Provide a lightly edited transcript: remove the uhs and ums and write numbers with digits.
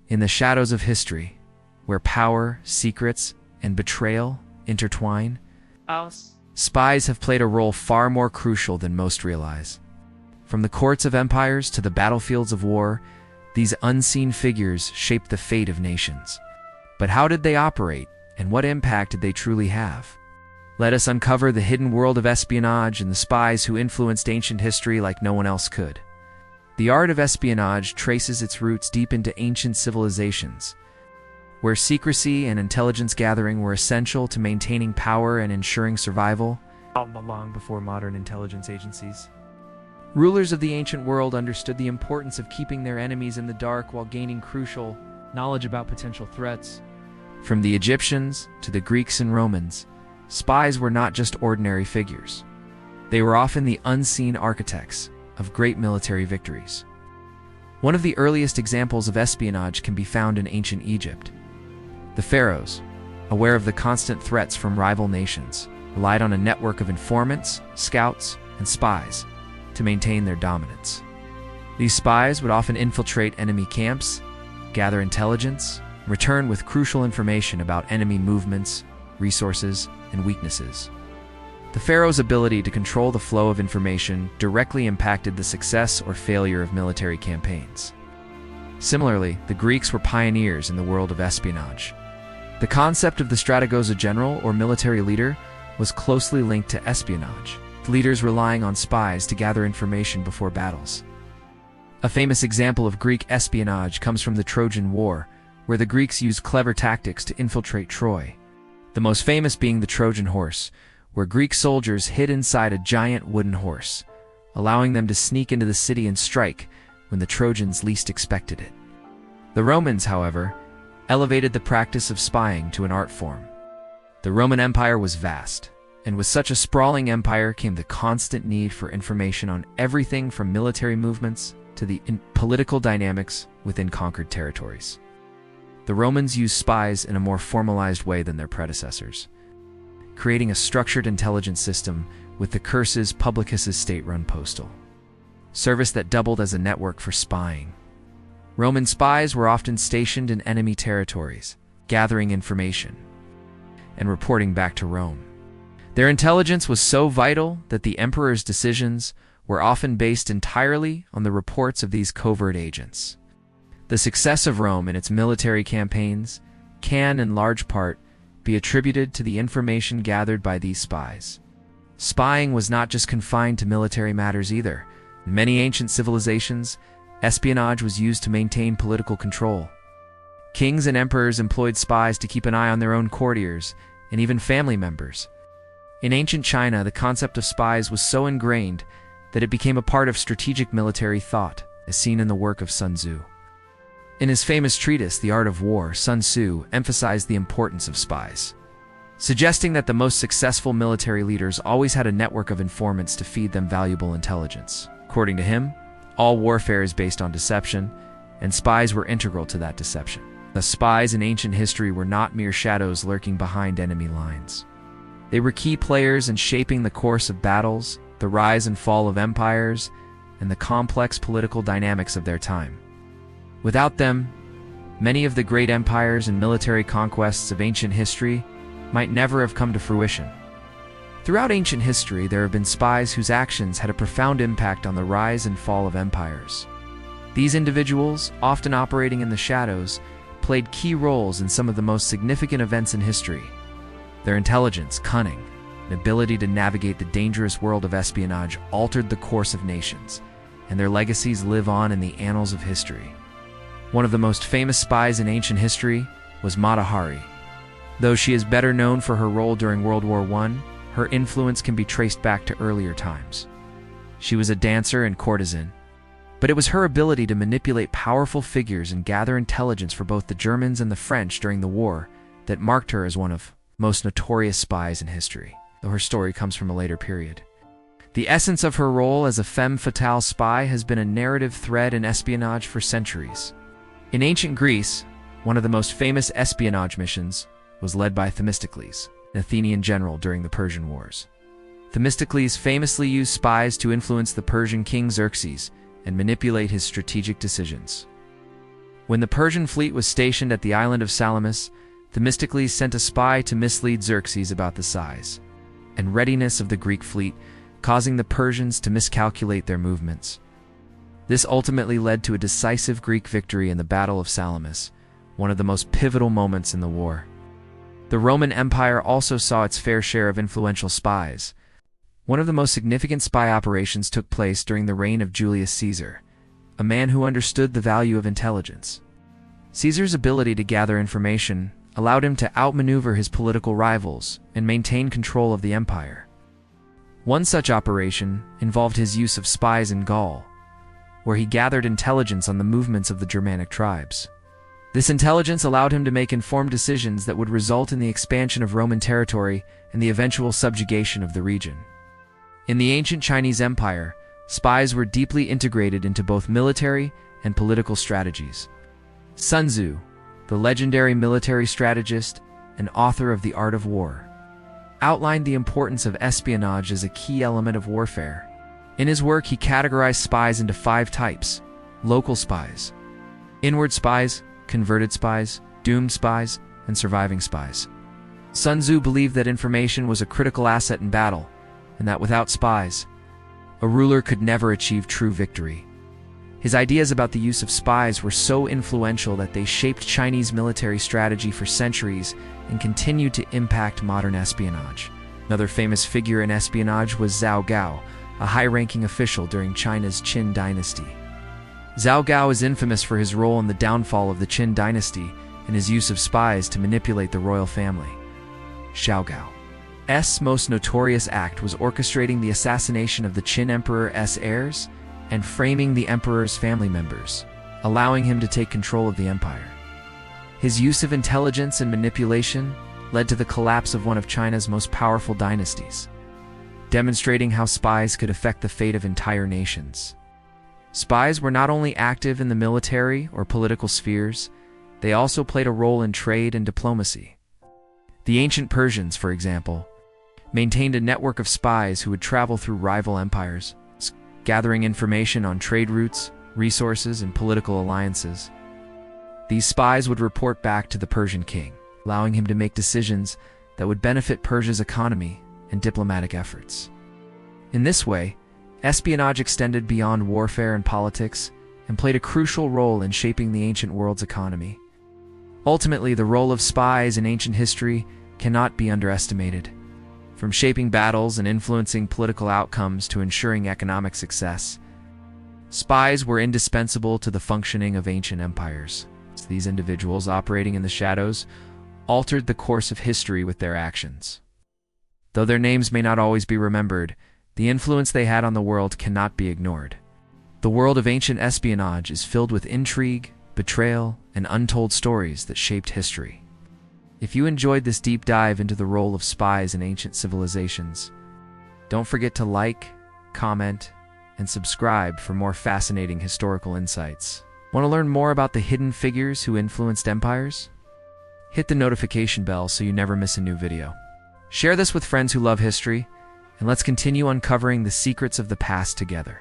In the shadows of history, where power, secrets, and betrayal intertwine, spies have played a role far more crucial than most realize. From the courts of empires to the battlefields of war, these unseen figures shaped the fate of nations. But how did they operate, and what impact did they truly have? Let us uncover the hidden world of espionage and the spies who influenced ancient history like no one else could. The art of espionage traces its roots deep into ancient civilizations, where secrecy and intelligence gathering were essential to maintaining power and ensuring survival, long before modern intelligence agencies. Rulers of the ancient world understood the importance of keeping their enemies in the dark while gaining crucial knowledge about potential threats. From the Egyptians to the Greeks and Romans, spies were not just ordinary figures. They were often the unseen architects of great military victories. One of the earliest examples of espionage can be found in ancient Egypt. The pharaohs, aware of the constant threats from rival nations, relied on a network of informants, scouts, and spies to maintain their dominance. These spies would often infiltrate enemy camps, gather intelligence, and return with crucial information about enemy movements, resources, and weaknesses. The pharaoh's ability to control the flow of information directly impacted the success or failure of military campaigns. Similarly, the Greeks were pioneers in the world of espionage. The concept of the strategos, a general or military leader, was closely linked to espionage, with leaders relying on spies to gather information before battles. A famous example of Greek espionage comes from the Trojan War, where the Greeks used clever tactics to infiltrate Troy. The most famous being the Trojan horse, where Greek soldiers hid inside a giant wooden horse, allowing them to sneak into the city and strike when the Trojans least expected it. The Romans, however, elevated the practice of spying to an art form. The Roman Empire was vast, and with such a sprawling empire came the constant need for information on everything from military movements to the political dynamics within conquered territories. The Romans used spies in a more formalized way than their predecessors, creating a structured intelligence system with the cursus publicus's state-run postal service that doubled as a network for spying. Roman spies were often stationed in enemy territories, gathering information and reporting back to Rome. Their intelligence was so vital that the emperor's decisions were often based entirely on the reports of these covert agents. The success of Rome in its military campaigns can, in large part, be attributed to the information gathered by these spies. Spying was not just confined to military matters either. In many ancient civilizations, espionage was used to maintain political control. Kings and emperors employed spies to keep an eye on their own courtiers and even family members. In ancient China, the concept of spies was so ingrained that it became a part of strategic military thought, as seen in the work of Sun Tzu. In his famous treatise, The Art of War, Sun Tzu emphasized the importance of spies, suggesting that the most successful military leaders always had a network of informants to feed them valuable intelligence. According to him, all warfare is based on deception, and spies were integral to that deception. The spies in ancient history were not mere shadows lurking behind enemy lines. They were key players in shaping the course of battles, the rise and fall of empires, and the complex political dynamics of their time. Without them, many of the great empires and military conquests of ancient history might never have come to fruition. Throughout ancient history, there have been spies whose actions had a profound impact on the rise and fall of empires. These individuals, often operating in the shadows, played key roles in some of the most significant events in history. Their intelligence, cunning, and ability to navigate the dangerous world of espionage altered the course of nations, and their legacies live on in the annals of history. One of the most famous spies in ancient history was Mata Hari. Though she is better known for her role during World War I, her influence can be traced back to earlier times. She was a dancer and courtesan, but it was her ability to manipulate powerful figures and gather intelligence for both the Germans and the French during the war that marked her as one of the most notorious spies in history, though her story comes from a later period. The essence of her role as a femme fatale spy has been a narrative thread in espionage for centuries. In ancient Greece, one of the most famous espionage missions was led by Themistocles, an Athenian general during the Persian Wars. Themistocles famously used spies to influence the Persian king Xerxes and manipulate his strategic decisions. When the Persian fleet was stationed at the island of Salamis, Themistocles sent a spy to mislead Xerxes about the size and readiness of the Greek fleet, causing the Persians to miscalculate their movements. This ultimately led to a decisive Greek victory in the Battle of Salamis, one of the most pivotal moments in the war. The Roman Empire also saw its fair share of influential spies. One of the most significant spy operations took place during the reign of Julius Caesar, a man who understood the value of intelligence. Caesar's ability to gather information allowed him to outmaneuver his political rivals and maintain control of the empire. One such operation involved his use of spies in Gaul, where he gathered intelligence on the movements of the Germanic tribes. This intelligence allowed him to make informed decisions that would result in the expansion of Roman territory and the eventual subjugation of the region. In the ancient Chinese Empire, spies were deeply integrated into both military and political strategies. Sun Tzu, the legendary military strategist and author of The Art of War, outlined the importance of espionage as a key element of warfare. In his work, he categorized spies into 5 types: local spies, inward spies, converted spies, doomed spies, and surviving spies. Sun Tzu believed that information was a critical asset in battle, and that without spies, a ruler could never achieve true victory. His ideas about the use of spies were so influential that they shaped Chinese military strategy for centuries and continued to impact modern espionage. Another famous figure in espionage was Zhao Gao, a high-ranking official during China's Qin dynasty. Zhao Gao is infamous for his role in the downfall of the Qin dynasty and his use of spies to manipulate the royal family. Zhao Gao's most notorious act was orchestrating the assassination of the Qin emperor's heirs and framing the emperor's family members, allowing him to take control of the empire. His use of intelligence and manipulation led to the collapse of one of China's most powerful dynasties, demonstrating how spies could affect the fate of entire nations. Spies were not only active in the military or political spheres, they also played a role in trade and diplomacy. The ancient Persians, for example, maintained a network of spies who would travel through rival empires, gathering information on trade routes, resources, and political alliances. These spies would report back to the Persian king, allowing him to make decisions that would benefit Persia's economy and diplomatic efforts. In this way, espionage extended beyond warfare and politics and played a crucial role in shaping the ancient world's economy. Ultimately, the role of spies in ancient history cannot be underestimated. From shaping battles and influencing political outcomes to ensuring economic success, spies were indispensable to the functioning of ancient empires. These individuals, operating in the shadows, altered the course of history with their actions. Though their names may not always be remembered, the influence they had on the world cannot be ignored. The world of ancient espionage is filled with intrigue, betrayal, and untold stories that shaped history. If you enjoyed this deep dive into the role of spies in ancient civilizations, don't forget to like, comment, and subscribe for more fascinating historical insights. Want to learn more about the hidden figures who influenced empires? Hit the notification bell so you never miss a new video. Share this with friends who love history, and let's continue uncovering the secrets of the past together.